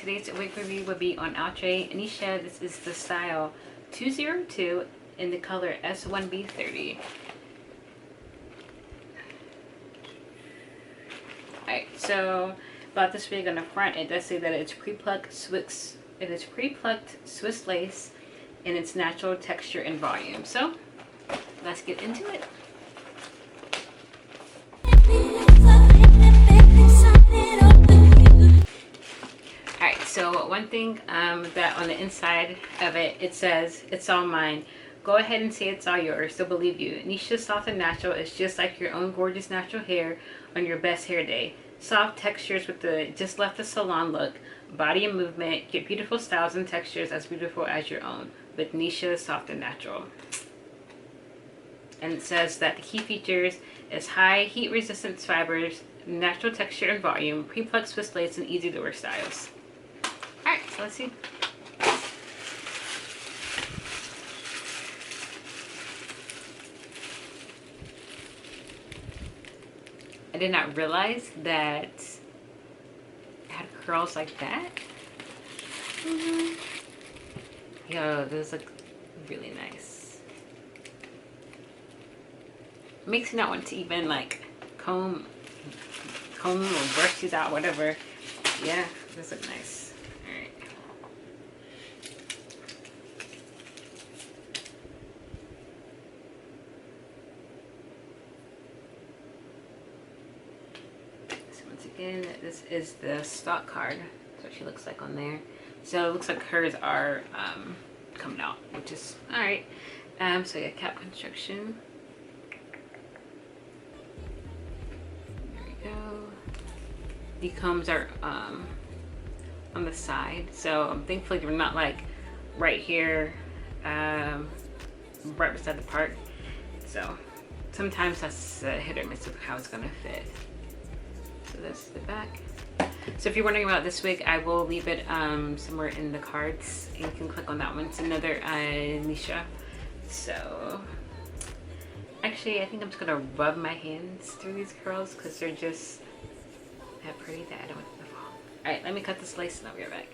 today's wig review will be on Outre Neesha. This is the style 202 in the color S1B 30. Alright, so about this wig on the front, it does say that it's pre-plucked Swiss. It is pre-plucked Swiss lace in its natural texture and volume. So let's get into it. Alright, so one thing that on the inside of it, it says, "It's all mine. Go ahead and say it's all yours. They'll believe you. Neesha Soft and Natural is just like your own gorgeous natural hair on your best hair day. Soft textures with the just left the salon look. Body and movement. Get beautiful styles and textures as beautiful as your own with Neesha Soft and Natural." And it says that the key features is high heat resistance fibers, natural texture and volume, pre-plucked Swiss lace, and easy to wear styles. Alright, so let's see. I did not realize that it had curls like that. Yo, those look really nice. Makes me not want to even like comb or brush these out, whatever. Yeah, those look nice. Alright. So once again, this is the stock card. That's what she looks like on there. So it looks like hers are coming out, which is alright. So yeah, cap construction. The combs are on the side, so thankfully they're not like right here, right beside the part. So sometimes that's a hit or miss of how it's gonna fit. So that's the back. So if you're wondering about this wig, I will leave it somewhere in the cards, and you can click on that one. It's another Neesha. So actually, I think I'm just gonna rub my hands through these curls because they're just that pretty that I don't want them to fall. Alright, let me cut this lace and I'll be right back.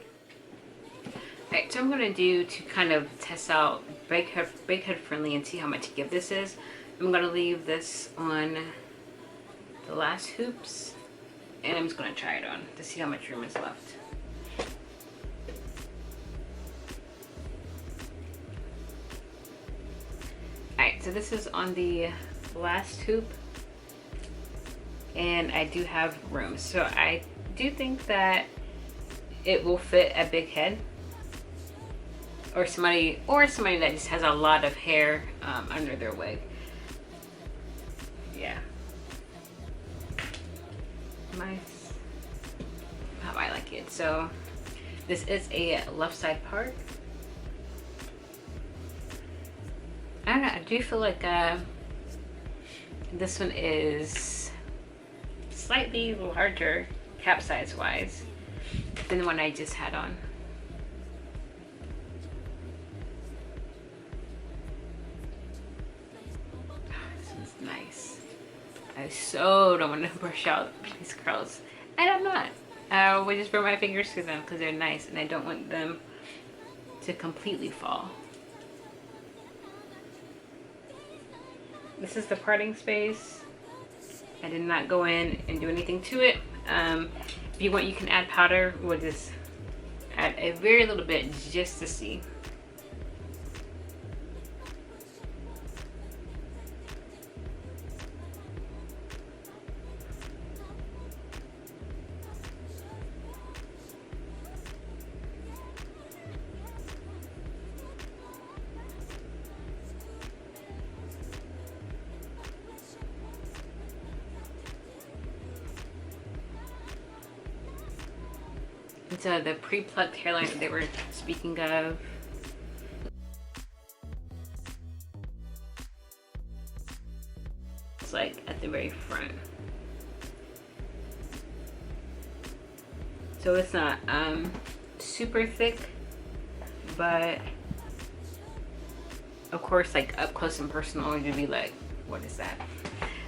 Alright, so I'm going to do to kind of test out big head friendly and see how much give this is. I'm going to leave this on the last hoops and I'm just going to try it on to see how much room is left. Alright, so this is on the last hoop. And I do have room, so I do think that it will fit a big head or somebody that just has a lot of hair under their wig. Yeah, nice how I like it. So this is a left side part. I don't know, I do feel like this one is slightly larger cap size wise than the one I just had on. Oh, this one's nice. I so don't want to brush out these curls, and I'm not. I will just run my fingers through them because they're nice and I don't want them to completely fall. This is the parting space. I did not go in and do anything to it. If you want, you can add powder. We'll just add a very little bit just to see. It's the pre-plucked hairline that they were speaking of. It's like at the very front. So it's not super thick, but of course like up close and personal you'd be like, what is that?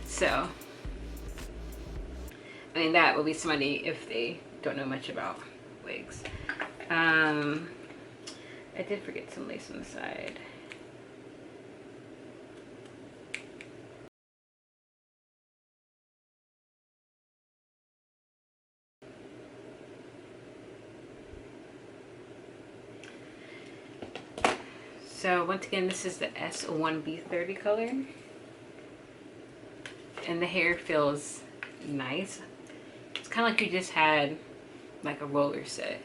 So I mean that would be somebody if they don't know much about wigs. I did forget some lace on the side. So once again, this is the S1B 30 color. And the hair feels nice. It's kind of like you just had like a roller set.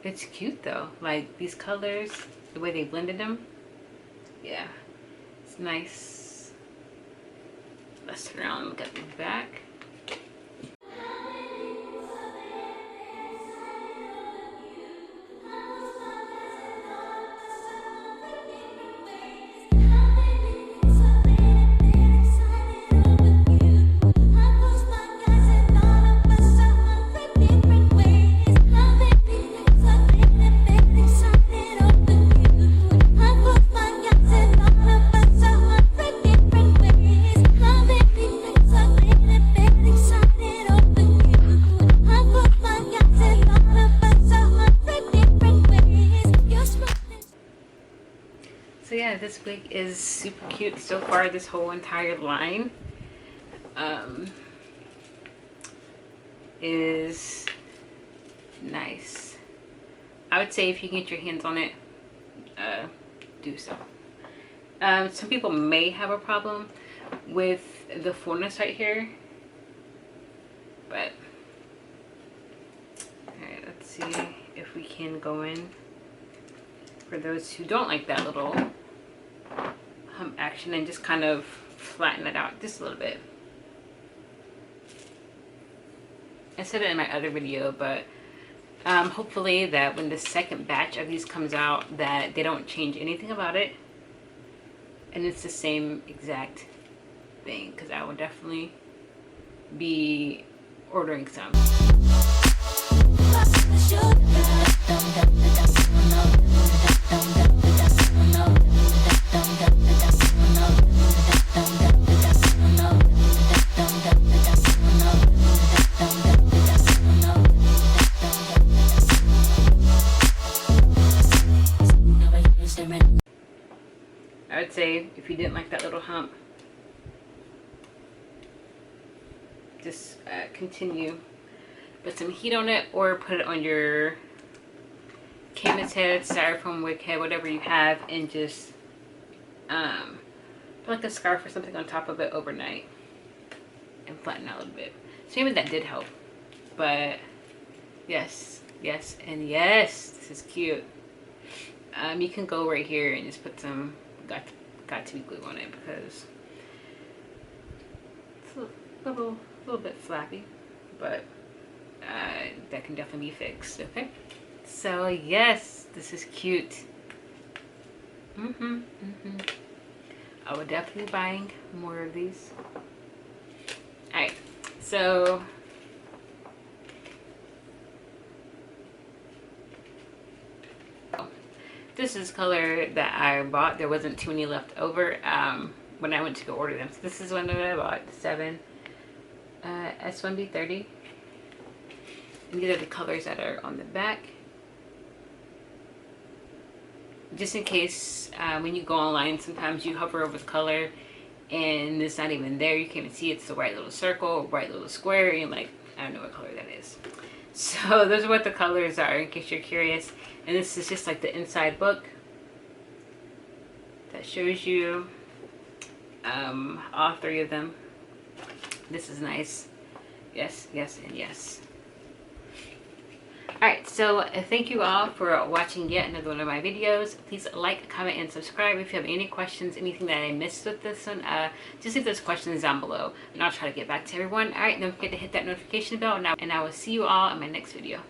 It's cute though. Like these colors, the way they blended them. Yeah, it's nice. Let's turn around and look at the back. So yeah, this wig is super cute so far. This whole entire line is nice. I would say if you can get your hands on it, do so. Some people may have a problem with the fullness right here, but alright, let's see if we can go in for those who don't like that little hump action and just kind of flatten it out just a little bit. I said it in my other video, but hopefully that when the second batch of these comes out that they don't change anything about it and it's the same exact thing, because I will definitely be ordering some. I would say if you didn't like that little hump, just continue with some heat on it, or put it on your canvas head, styrofoam wig head, whatever you have, and just put like a scarf or something on top of it overnight and flatten out a little bit. So maybe that did help. But yes, yes, and yes, this is cute. You can go right here and just put some got to be glue on it because it's a little bit flappy, but that can definitely be fixed. Okay, so yes, this is cute. I would definitely be buying more of these. All right, so this is color that I bought. There wasn't too many left over when I went to go order them. So this is one that I bought, 7 S1B 30. And these are the colors that are on the back. Just in case when you go online, sometimes you hover over the color and it's not even there. You can't even see it's the right little circle, right little square. And you're like, I don't know what color that is. So those are what the colors are, in case you're curious. And this is just like the inside book that shows you all 3 of them. This is nice. Yes, yes, and yes. Alright, so thank you all for watching yet another one of my videos. Please like, comment, and subscribe. If you have any questions, anything that I missed with this one, just leave those questions down below and I'll try to get back to everyone. Alright, don't forget to hit that notification bell, and I will see you all in my next video.